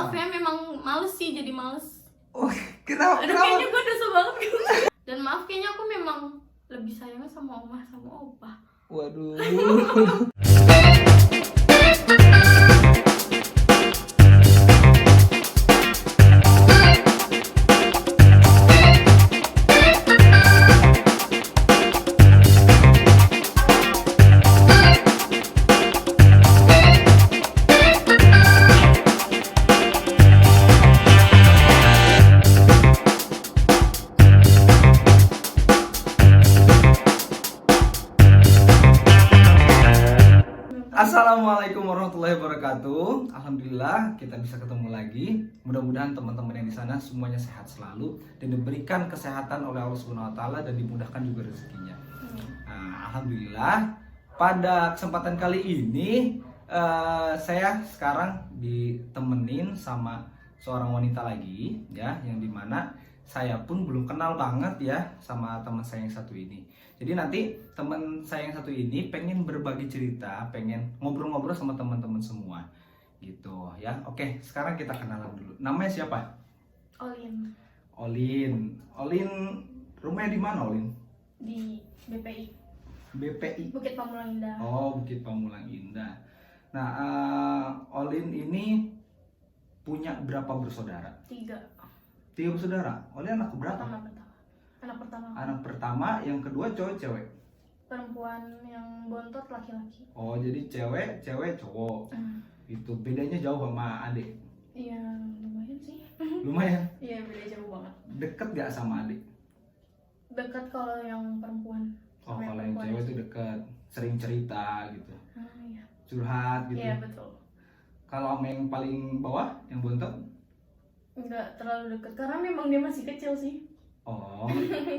maafnya memang males sih, jadi males. Oh, kenapa? Aduh, kayaknya gue dosa banget gitu. Dan maaf, kayaknya aku memang lebih sayangnya sama omah sama opa. Waduh. Assalamualaikum warahmatullahi wabarakatuh. Alhamdulillah kita bisa ketemu lagi. Mudah-mudahan teman-teman yang di sana semuanya sehat selalu dan diberikan kesehatan oleh Allah Subhanahu wa taala dan dimudahkan juga rezekinya. Nah, alhamdulillah pada kesempatan kali ini saya sekarang ditemenin sama seorang wanita lagi ya, yang dimana saya pun belum kenal banget ya sama teman saya yang satu ini. Jadi nanti teman saya yang satu ini pengen berbagi cerita, pengen ngobrol-ngobrol sama teman-teman semua gitu ya. Oke, sekarang kita kenalan dulu. Namanya siapa? Olin. Olin rumahnya di mana, Olin? Di BPI. BPI. Bukit Pamulang Indah. Oh, Bukit Pamulang Indah. Nah, Olin ini punya berapa bersaudara? 3. 3 bersaudara. Olin anak berapa? Anak pertama, yang kedua cowok cewek? Perempuan, yang bontot laki-laki. Oh, jadi cewek cowok. Itu bedanya jauh sama adik? Iya, lumayan sih. Lumayan? Iya, beda jauh banget. Deket gak sama adik? Dekat kalau yang perempuan. Oh, kalau yang cewek itu deket, sering cerita gitu, Iya. curhat gitu. Iya, betul. Kalau sama yang paling bawah, yang bontot? Enggak terlalu dekat, karena memang dia masih kecil sih. Oh,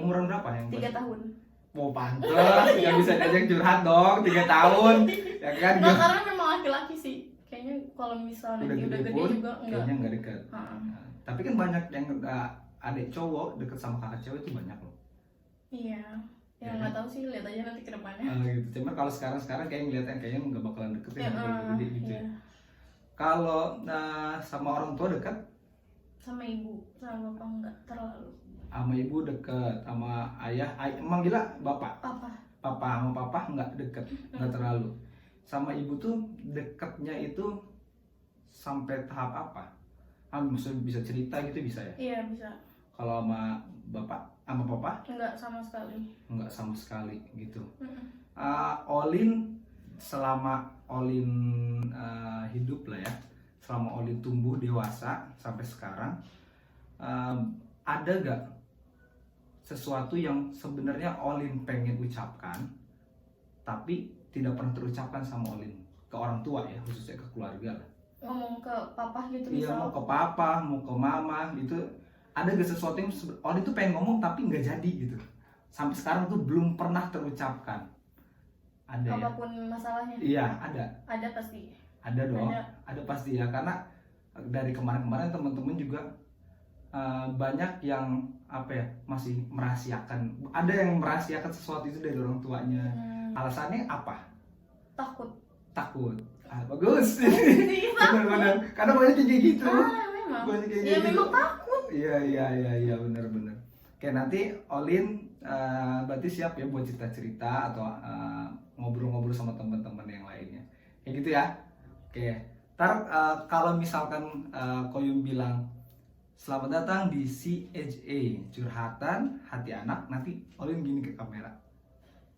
umuran berapa yang 3 tahun. Oh, pantes, nggak bisa diajak curhat dong, 3 tahun. Ya kan? Nah, karena memang laki-laki sih. Kayaknya kalau misalnya Udah udah gede gede pun, juga enggak. kayaknya nggak deket. Heeh. Tapi kan banyak yang adik cowok deket sama kakak cewek itu banyak loh. Iya. Ya nggak tahu sih, lihat aja nanti ke depannya. Gitu. Cuman kalau sekarang kayak ngeliatnya kayaknya nggak bakalan deket ya, kalau gede gitu. Iya. Ya. Kalau sama orang tua dekat? Sama ibu, sama bapak enggak terlalu. Sama ibu deket, sama ayah, emang gila bapak? Papa. Sama papa nggak deket, nggak terlalu. Sama ibu tuh deketnya itu sampai tahap apa? Maksudnya bisa cerita gitu bisa ya? Iya, bisa. Kalau sama bapak, sama papa? Enggak sama sekali. Enggak sama sekali gitu. Olin, selama Olin hidup lah ya, selama Olin tumbuh dewasa sampai sekarang, ada gak sesuatu yang sebenarnya Olin pengen ucapkan tapi tidak pernah terucapkan sama Olin ke orang tua ya, khususnya ke keluarga lah? Ngomong ke papa gitu Iya, misal. mau ke papa, mau ke mama gitu. Ada gak sesuatu yang Olin tuh pengen ngomong tapi nggak jadi gitu, sampai sekarang tuh belum pernah terucapkan? Ada apapun ya? masalahnya. Iya, ada. Ada pasti. Ada dong. Ada pasti ya, karena dari kemarin-kemarin teman-teman juga banyak yang apa ya, masih merahasiakan. Ada yang merahasiakan sesuatu itu dari orang tuanya. Alasannya apa? Takut. Bagus. Benar-benar. Karena banyak yang kayak gitu. Memang. Banyak yang Ya kayak memang gitu. takut. Iya, benar-benar. Oke, nanti Olin berarti siap ya buat cerita-cerita atau ngobrol-ngobrol sama teman-teman yang lainnya. Kayak gitu ya. Oke. Ntar kalau misalkan Koyum bilang selamat datang di CHA, Curhatan Hati Anak, nanti Olin gini ke kamera.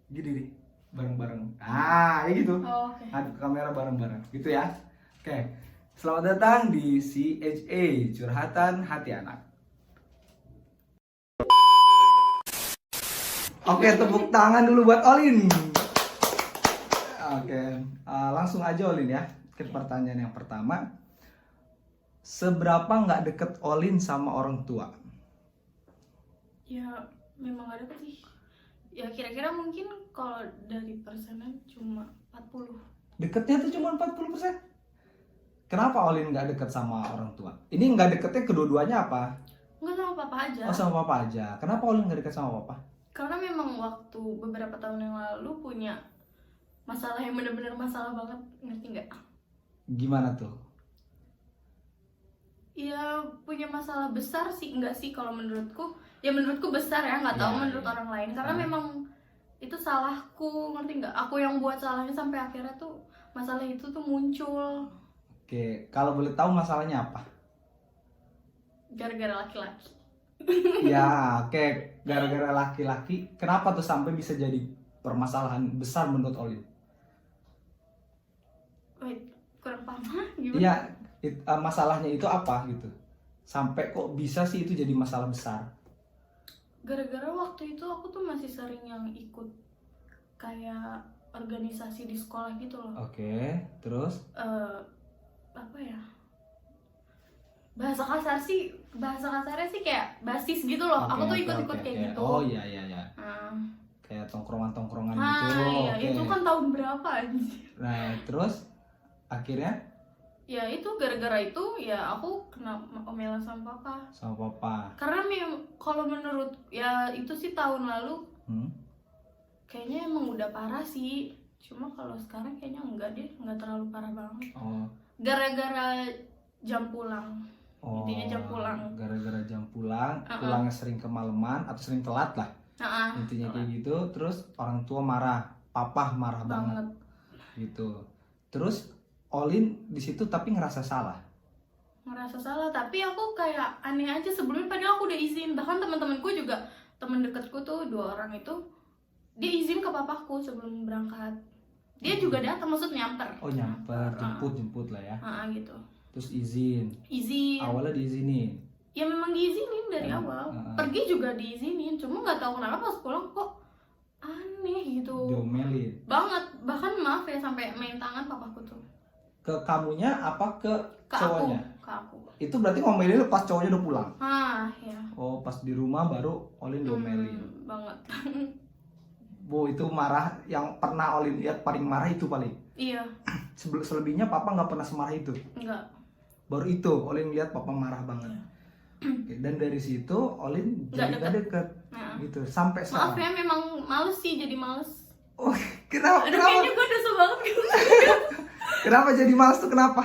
Gini deh, bareng-bareng. Ya gitu. Oh, oke. Ngadep ke kamera bareng-bareng. Gitu ya. Oke. Selamat datang di CHA, Curhatan Hati Anak. Oke, tepuk tangan dulu buat Olin. Oke, langsung aja Olin ya ke pertanyaan yang pertama. Seberapa nggak deket Olin sama orang tua? Ya memang gak deket sih. Ya kira-kira mungkin kalau dari persenan cuma 40. Deketnya tuh cuma 40%. Kenapa Olin nggak deket sama orang tua? Ini nggak deketnya kedua-duanya apa? Enggak, sama papa aja. Oh, sama papa aja. Kenapa Olin nggak deket sama papa? Karena memang waktu beberapa tahun yang lalu punya masalah yang benar-benar masalah banget, ngerti nggak? Gimana tuh? ya punya masalah besar sih, enggak sih kalau menurutku. Ya menurutku besar ya, nggak tahu Ya, menurut ya. orang lain. Karena memang itu salahku, ngerti nggak? Aku yang buat salahnya sampai akhirnya tuh masalah itu tuh muncul Oke, kalau boleh tahu masalahnya apa? gara-gara laki-laki. Ya, oke, gara-gara laki-laki. Kenapa tuh sampai bisa jadi permasalahan besar menurut Olin? Wait, kurang paham. Hah? Gimana? Iya, masalahnya itu apa gitu? Sampai kok bisa sih itu jadi masalah besar? Gara-gara waktu itu aku tuh masih sering yang ikut kayak organisasi di sekolah gitu loh. Oke, terus? Apa ya? Bahasa kasarnya sih kayak basis gitu loh. Aku tuh ikut-ikut kayak gitu. Oh iya. Kayak tongkrongan-tongkrongan gitu. Iya, Oke. itu kan tahun berapa anjir. Nah, terus akhirnya Ya itu gara-gara itu ya aku kena omelan sama papa. sama papa. Karena kalau menurut ya itu sih tahun lalu kayaknya emang udah parah sih. Cuma kalau sekarang kayaknya enggak deh, enggak terlalu parah banget. Oh. Gara-gara jam pulang. Intinya jam pulang. Gara-gara jam pulang, pulangnya sering kemalaman atau sering telat lah. Intinya kayak gitu, terus orang tua marah, papa marah banget. Gitu. Terus Olin di situ tapi ngerasa salah. Tapi aku kayak aneh aja sebelumnya, padahal aku udah izin. Bahkan teman-temanku juga, teman dekatku tuh 2 orang itu dia izin ke papaku sebelum berangkat. Dia juga datang, maksud nyamper. Oh nyamper, jemput lah ya. Gitu. Terus izin. Awalnya diizinin. Ya memang diizinin dari awal. Pergi juga diizinin, cuma nggak tahu kenapa pas pulang kok aneh gitu. Diomelin. Banget, bahkan maaf ya sampai main tangan papaku tuh. Ke kamunya apa ke cowoknya? Ke aku. Itu berarti ngomelin pas cowoknya udah pulang? Ya. Oh pas di rumah baru Olin diomelin. Banget. Itu marah, yang pernah Olin lihat paling marah itu paling? Iya. Selebihnya papa nggak pernah semarah itu? Enggak. Baru itu Olin lihat papa marah banget. Oke, dan dari situ Olin jadi gak deket. Gitu sampai sekarang. Maaf ya, memang males sih, jadi males. Oh kenapa? Kayaknya gue dosa banget gitu. Kenapa jadi males tuh, kenapa?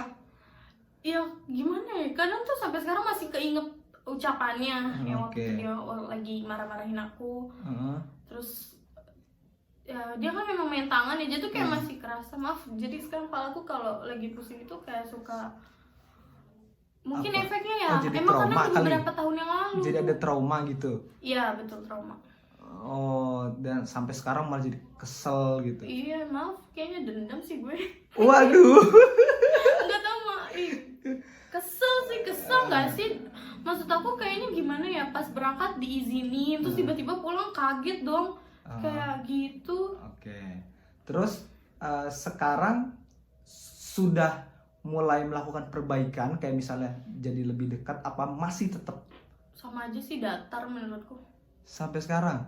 Ya gimana ya, kadang tuh sampai sekarang masih keinget ucapannya yang waktu itu dia lagi marah-marahin aku. Terus ya dia kan memang main tangan ya, jadi tuh kayak masih kerasa. Maaf, jadi sekarang kepalaku kalau lagi pusing itu kayak suka, mungkin efeknya ya emang karena beberapa tahun yang lalu. Jadi ada trauma gitu? Iya betul, trauma. Oh, dan sampai sekarang malah jadi kesel gitu? Iya, maaf, kayaknya dendam sih gue. Waduh. Enggak tahu mah, kesel nggak sih? Maksud aku kayaknya gimana ya, pas berangkat diizinin, terus tiba-tiba pulang kaget dong, kayak gitu. Oke. Terus sekarang sudah mulai melakukan perbaikan, kayak misalnya jadi lebih dekat, apa masih tetap sama aja sih, datar menurutku sampai sekarang?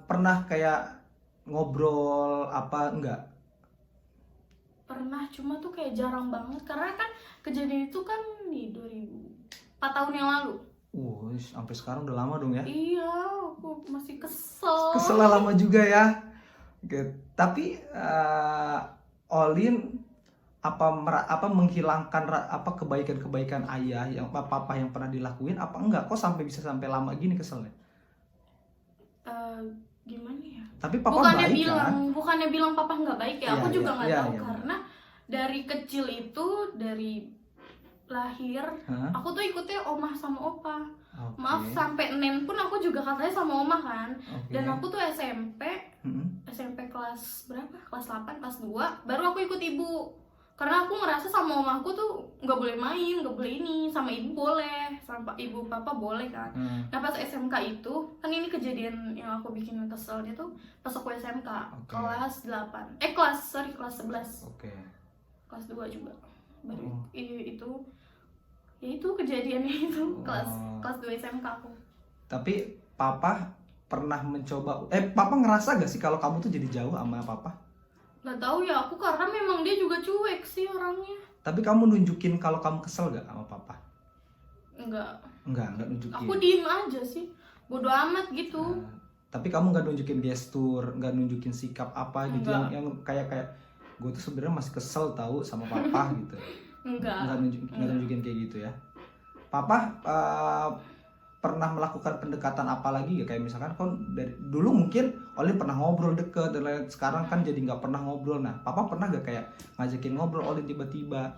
Pernah kayak ngobrol apa enggak? Pernah, cuma tuh kayak jarang banget karena kan kejadian itu kan di 4 tahun yang lalu. Sampai sekarang udah lama dong ya? Iya, aku masih kesel. Kesel lama juga ya. Oke. Tapi Olin apa menghilangkan apa kebaikan-kebaikan ayah yang papa yang pernah dilakuin apa enggak? Kok bisa sampai lama gini keselnya? Gimana ya? Tapi papa baik kan? Bukannya bilang papa nggak baik ya, aku juga nggak tahu. Iya. Karena dari kecil itu, dari lahir aku tuh ikutnya omah sama opa. Maaf, sampai nen pun aku juga katanya sama omah kan. Dan aku tuh SMP kelas berapa? Kelas 8, kelas 2 baru aku ikut ibu. Karena aku ngerasa sama omahku tuh nggak boleh main, nggak boleh ini, sama ibu boleh, sama ibu papa boleh kan. Nah pas SMK itu, kan ini kejadian yang aku bikin keselnya tuh pas aku SMK kelas 8, kelas 11. Kelas 2 juga. Baru itu ya itu kejadiannya itu kelas 2 SMK aku. Tapi papa pernah mencoba, papa ngerasa gak sih kalau kamu tuh jadi jauh sama papa? Gak tahu ya, aku karena memang dia juga cuek sih orangnya. Tapi kamu nunjukin kalau kamu kesel gak sama papa? Enggak nunjukin. Aku diem aja sih, bodo amat gitu. Tapi kamu nggak nunjukin gestur, nggak nunjukin sikap apa gitu yang kayak gue tuh sebenarnya masih kesel tahu sama papa gitu. Enggak nunjukin kayak gitu ya. Papa pernah melakukan pendekatan apa lagi ya, kayak misalkan kan dari dulu mungkin Olin pernah ngobrol deket dan lain, sekarang kan jadi nggak pernah ngobrol. Nah papa pernah gak kayak ngajakin ngobrol Olin tiba-tiba?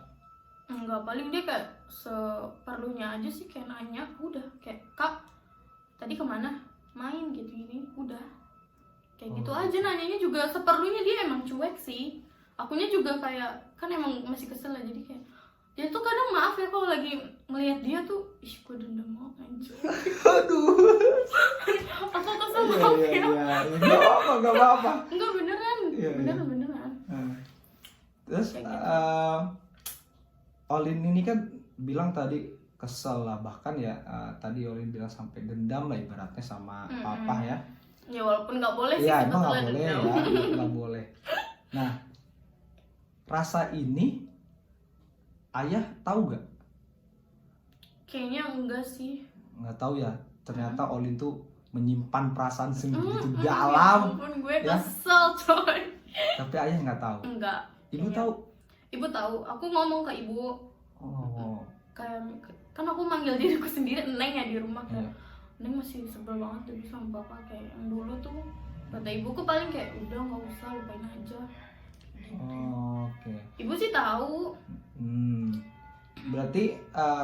Enggak, paling dia kayak seperlunya aja sih, kayak nanya udah kayak, kak tadi kemana main gitu, ini udah kayak gitu aja. Nanyanya juga seperlunya, dia emang cuek sih. Akunya juga kayak kan emang masih kesel ya, jadi kayak dia tuh kadang maaf ya kalau lagi ngelihat dia tuh, ih gue dendam banget anjir. Aduh. Aku kesel maaf ya. Nggak apa-apa. Enggak beneran, Iya. beneran. Terus Olin ini kan bilang tadi kesel lah, bahkan ya tadi Olin bilang sampai dendam lah ibaratnya sama papa ya. Ya walaupun nggak boleh sih, Ya emang nggak sebetulnya boleh dendam. ya, nggak boleh. Nah rasa ini ayah tahu gak? Kayaknya enggak sih. Nggak tahu ya. Ternyata Olin tuh menyimpan perasaan segitu Ya dalam. ampun, gue Ya. kesel coy. Tapi ayah nggak tahu. Enggak. Ibu Kayaknya. tahu? Ibu tahu. Aku ngomong ke ibu. Oh. Kayak kan aku manggil diriku sendiri Neng ya di rumah kayak. Iya. Neng masih sebel banget tuh sama bapak, kayak yang dulu tuh. Kata ibuku paling kayak udah nggak usah, lupain aja. Oh, oke. Ibu sih tahu. Berarti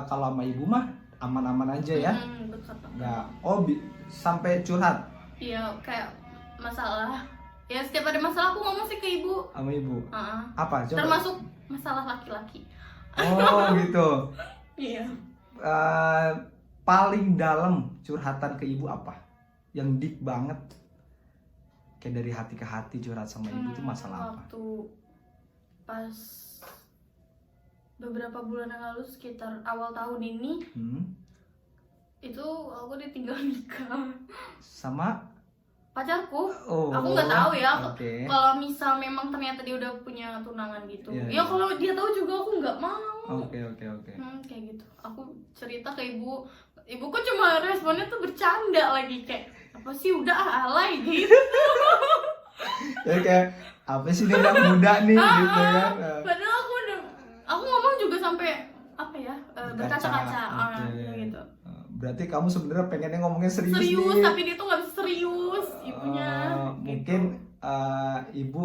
kalau sama ibu mah aman-aman aja ya? Dekat. Nggak. Oh, sampai curhat Iya, kayak masalah. Ya setiap ada masalah aku ngomong sih ke ibu. sama ibu. Heeh. Apa? Coba. Termasuk masalah laki-laki. Oh, gitu. Iya. Paling dalam curhatan ke ibu apa? Yang deep banget. Kayak dari hati ke hati curhat sama ibu itu masalah apa? Waktu pas beberapa bulan yang lalu, sekitar awal tahun ini, itu aku ditinggal nikah Sama pacarku. Oh, Aku nggak tahu ya. okay. Kalau misal memang ternyata dia udah punya tunangan gitu, Iya, ya iya. kalau dia tahu juga aku nggak mau. Oke. Kayak gitu. Aku cerita ke ibu. Ibuku cuma responnya tuh bercanda lagi, kayak apa sih, udah alay gitu. Ya kayak apa sih dia anak muda nih gitu kan. Padahal aku ngomong juga sampai apa ya, berkaca-kaca Oke. gitu. Berarti kamu sebenarnya pengennya ngomongnya serius Serius, nih. tapi dia tuh nggak bisa serius ibunya. Mungkin ibu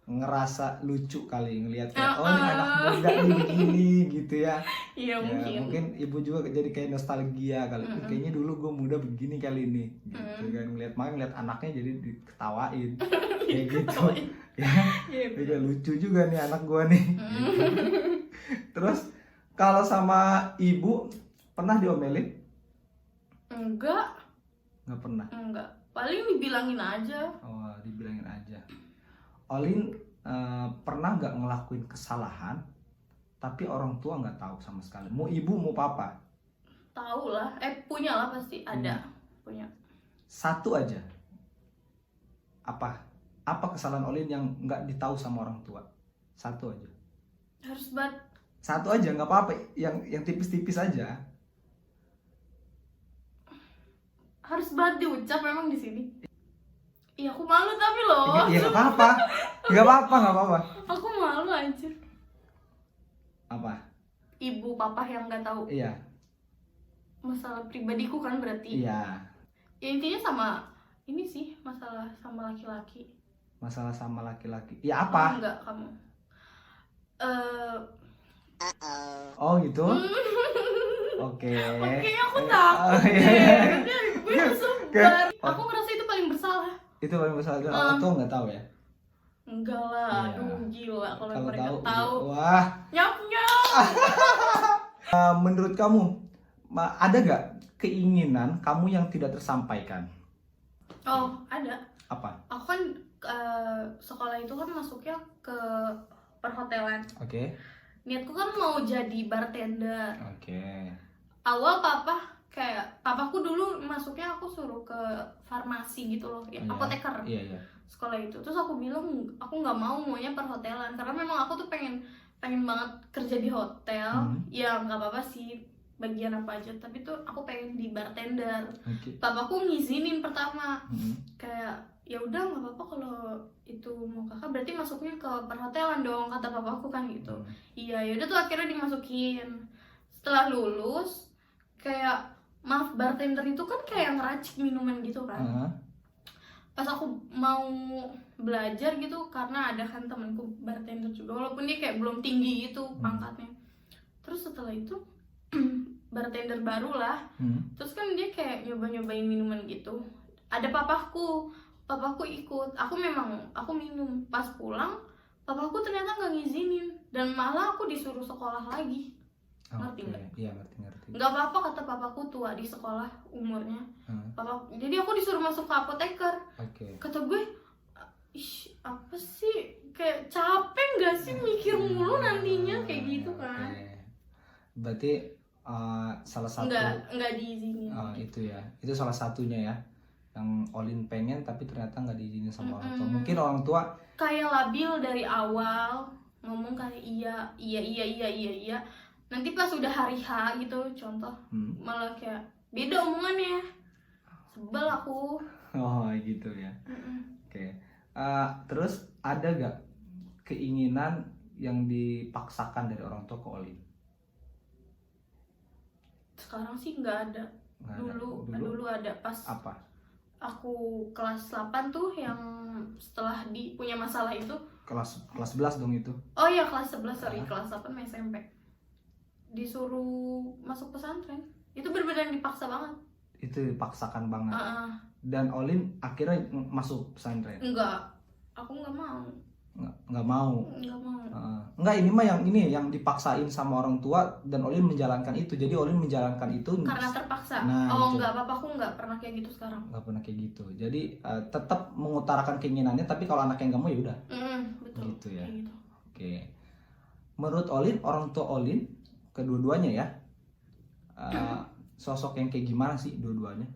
ngerasa lucu kali ngelihat kayak oh ini anak muda nih begini gitu ya. Iya, Ya, mungkin ibu juga jadi kayak nostalgia kali. Kayaknya dulu gue muda begini kali ini gitu kan, ngeliat anaknya jadi diketawain kayak gitu. Ya, udah lucu juga nih anak gue nih. Gitu. Terus kalau sama ibu pernah diomelin? Enggak Nggak pernah. paling dibilangin aja. Oh, dibilangin aja. Olin pernah nggak ngelakuin kesalahan tapi orang tua nggak tahu sama sekali, mau ibu mau papa? Tahu lah, punya lah pasti ada. Punya. Satu aja. Apa kesalahan Olin yang nggak ditahu sama orang tua? Satu aja. Harus banget. Satu aja nggak apa-apa, yang tipis-tipis aja. Harus banget diucap memang di sini. Iya, aku malu tapi loh. Iya nggak apa-apa, nggak apa-apa. Aku malu anjir. Apa? Ibu papa yang nggak tahu Iya. masalah pribadiku kan berarti. Iya. Ya intinya sama ini sih, masalah sama laki-laki. Masalah sama laki-laki. Ya apa? Enggak, kamu. Oh gitu. Oke. Kayaknya aku takut Oh, iya. deh. Gue sebar. Aku ngerasa itu paling bersalah. Itu paling besar. Orang tua nggak tahu ya? Enggak lah, Iya. aduh gila kalau Kalau mereka tahu, tahu. wah. Nyap. Menurut kamu ada gak keinginan kamu yang tidak tersampaikan? Oh, ada. Apa? Aku kan sekolah itu kan masuknya ke perhotelan. Oke. Niatku kan mau jadi bartender. Oke. Awal papaku dulu masuknya aku suruh ke farmasi gitu loh, ya, Iya. apoteker. Iya. Sekolah itu. Terus aku bilang aku nggak maunya perhotelan karena memang aku tuh pengen banget kerja di hotel. Ya nggak apa-apa sih, bagian apa aja, tapi tuh aku pengen di bartender. Okay. Papaku ngizinin pertama, kayak ya udah nggak apa-apa kalau itu mau kakak, berarti masuknya ke perhotelan dong, kata papaku kan gitu. Iya, ya udah tuh akhirnya dimasukin. Setelah lulus, kayak maaf, bartender itu kan kayak ngeracik minuman gitu kan. Pas aku mau belajar gitu, karena ada kan temanku bartender juga, walaupun dia kayak belum tinggi gitu pangkatnya. Terus setelah itu bartender baru lah. Terus kan dia kayak nyobain minuman gitu. Ada papaku ikut. Aku minum. Pas pulang, papaku ternyata nggak ngizinin dan malah aku disuruh sekolah lagi. Ngerti nggak? Iya, ngerti. Nggak apa-apa, kata papaku, tua di sekolah umurnya. Jadi aku disuruh masuk ke apoteker. Kata gue, ih apa sih, kayak capek nggak sih mikir mulu nantinya kayak gitu kan. Berarti salah satu nggak diizinin. Itu ya, itu salah satunya ya, yang Olin pengen tapi ternyata nggak diizinin sama orang tua. Mungkin orang tua kayak labil dari awal, ngomong kayak iya. Nanti pas udah hari H gitu contoh, malah kayak beda omongannya. Sebel aku. Oh gitu ya. Oke. Terus ada gak keinginan yang dipaksakan dari orang tua ke Olin? Sekarang sih nggak ada. Dulu ada pas apa? Aku kelas 8 tuh, yang setelah punya masalah itu. Kelas 11 dong itu. Oh iya, kelas 11, sorry. Kelas 8 SMP. Disuruh masuk pesantren. Itu benar-benar dipaksa banget. Itu dipaksakan banget. Dan Olin akhirnya masuk pesantren? Enggak. Aku nggak mau. Nggak mau. Enggak, ini yang dipaksain sama orang tua dan Olin menjalankan itu. Jadi Olin menjalankan itu karena terpaksa. Enggak apa-apa, aku nggak pernah kayak gitu sekarang. Nggak pernah kayak gitu. Jadi tetap mengutarakan keinginannya, tapi kalau anaknya nggak mau ya udah. Betul. Gitu ya. Gitu. Oke. Menurut Olin, orang tua Olin kedua-duanya ya, sosok yang kayak gimana sih dua-duanya?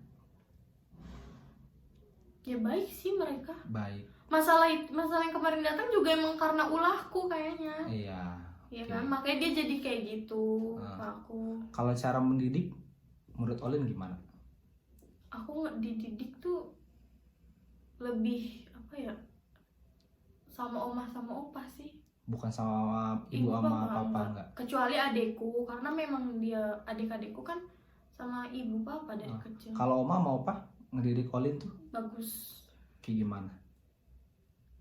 Ya baik sih mereka. Baik. Masalah yang kemarin datang juga emang karena ulahku kayaknya. Iya. Iya kan, makanya dia jadi kayak gitu ke aku. Kalau cara mendidik, menurut Olin gimana? Aku dididik tuh lebih apa ya, sama omah sama opa sih. Bukan sama ibu sama papa enggak? Kecuali adekku, karena memang dia adik-adekku kan sama ibu papa dari kecil. Kalau oma sama opa ngedidik Olin tuh bagus. Kayak gimana?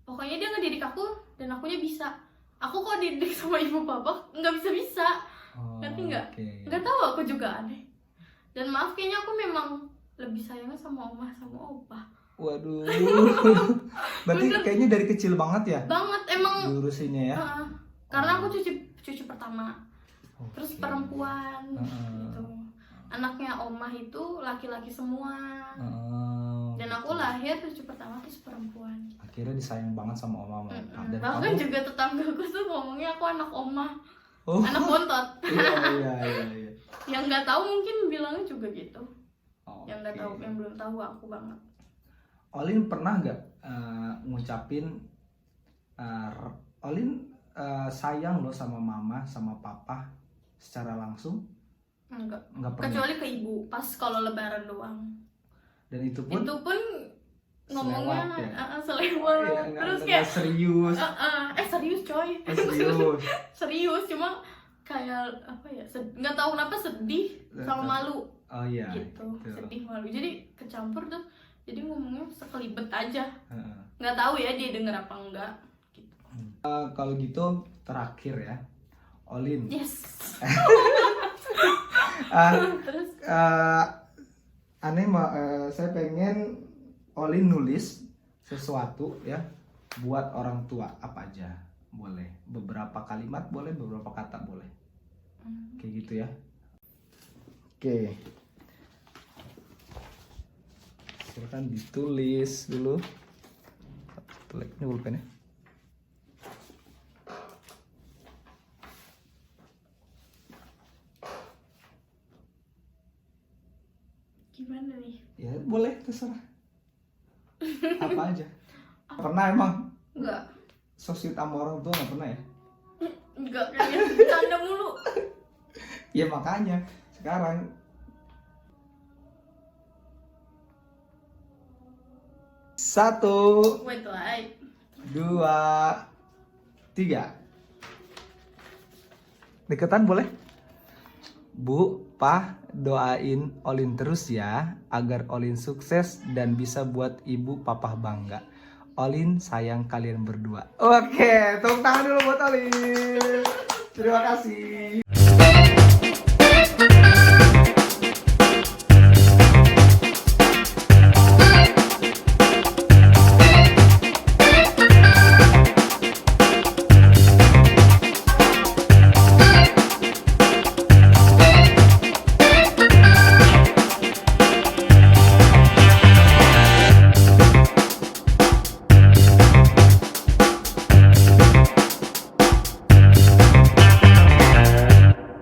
Pokoknya dia ngedidik aku dan akunya bisa. Aku kok dididik sama ibu papa nggak bisa. Ngerti nggak? Nggak tahu, aku juga aneh. Dan maaf, kayaknya aku memang lebih sayangnya sama oma sama opa. Waduh. Berarti kayaknya dari kecil banget ya? Banget emang. Diurusinnya ya? Karena aku cucu pertama. Terus perempuan gitu. Anaknya omah itu laki-laki semua. Dan aku lahir cucu pertama terus perempuan. Akhirnya disayang banget sama oma. Dan bahkan juga tetanggaku tuh ngomongnya aku anak omah. Anak bontot. Iya. Yang nggak tahu mungkin bilangnya juga gitu. Yang nggak tahu, yang belum tahu aku banget. Olin pernah nggak ngucapin Olin sayang lo sama mama sama papa secara langsung? Enggak pernah. Kecuali ke ibu pas kalau lebaran doang. Dan itu pun ngomongnya selewat ya, terus kayak serius. Serius coy. Serius, cuma kayak apa ya, nggak tahu kenapa sedih sama malu. Oh iya. Gitu. Sedih malu. Jadi kecampur tuh. Jadi ngomongnya sekelibet aja. Nggak tahu ya dia denger apa enggak. Gitu. Kalau gitu terakhir ya, Olin. Yes. Terus saya pengen Olin nulis sesuatu ya buat orang tua, apa aja boleh, beberapa kalimat boleh, beberapa kata boleh, kayak gitu ya. Oke, silakan ditulis dulu. Tulis ini pulpennya. Gimana nih? Ya boleh, terserah. Apa aja. Pernah emang? Enggak. Sosial sama orang tua nggak pernah ya? Enggak, kayaknya bercanda mulu. Ya makanya Sekarang. Satu, Wait, 2, 3. Deketan boleh? Bu, Pak, doain Olin terus ya, agar Olin sukses dan bisa buat ibu papa bangga. Olin sayang kalian berdua. Oke, tepuk tangan dulu buat Olin. Terima kasih.